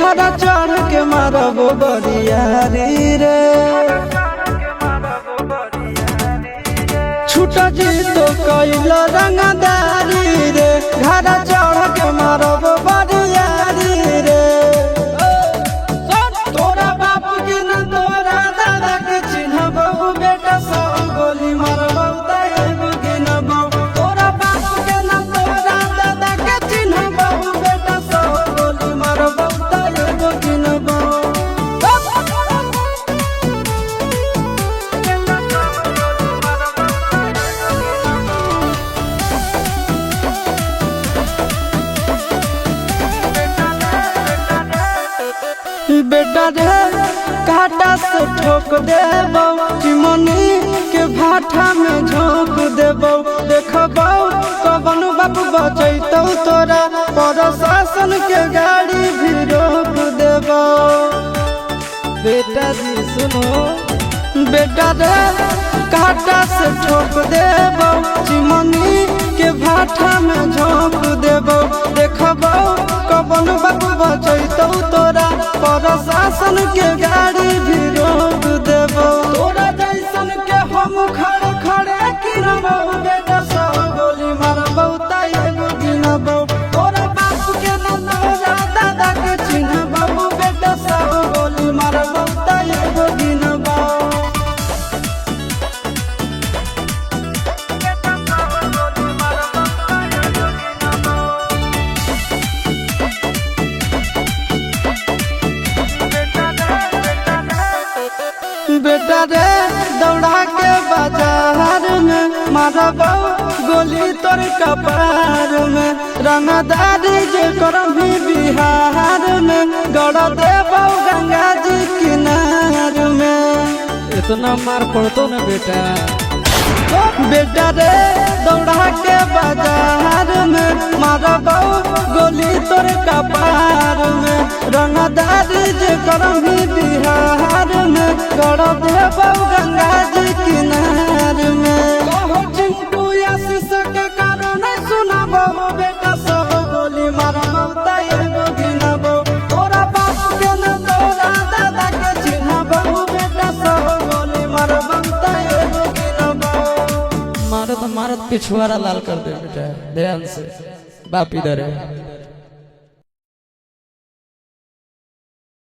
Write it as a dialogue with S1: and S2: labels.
S1: घड़ा चढ़ के मारबो बरियारी रे छूट जी तो कैल रंगदारी रे घड़ा चढ़ के मारबो बरियारी रे तोरा बाप के न तोरा दादा के चिन्हबो बेटा सौ गोली मारबो तैगो गिनबो तोरा बाप के न तोरा दादा के चिन्हबो बेटा सौ गोली मारबो तैगो गिनबो बेटा रे काटा से ठोक देबो चिमनी के भाठा में झोंक देबो देखबो कवन बाप बचैतौ तोरा प्रशासन के गाड़ी भी रोक देबो बेटा जी सुनो बेटा रे काटा से ठोक देबो चिमनी के भाठा में झोंक देबो देखबो कवन बाप बचैतौ तोरा प्रशासन के गाड़ी भी रोक देबो तोरा जैसन के हम खड़े खड़े गिनबो बेटा सौ गोली मारबो तैगो गिनबो तोरा बाप के न तोरा दादा के चिन्हबो बेटा सौ गोली मारबो तैगो गिनबो बेटा रे दौड़ा के बाजार में मारबो गोली तोर कपार में रंगदारी जे करभी बिहार में गड़ देबो गंगा जी किनार में
S2: इतना मार पड़तो न बेटा
S1: बेटा रे दौड़ा के बाजार में मारबो गोली तोर कपार में रंगदारी जे करभी बिहार में गड़ देबो गंगा जी किनार में कहो चिंटू आशीष के कारण सुनबो बेटा सौ गोली मारबो तैगो गिनबो तोरा बाप के न तोरा दादा के चिन्हबो बेटा सौ गोली मारबो तैगो गिनबो
S2: मारत मारत पिछुआरा लाल कर दे बेटा ध्यान से बाप इधर है।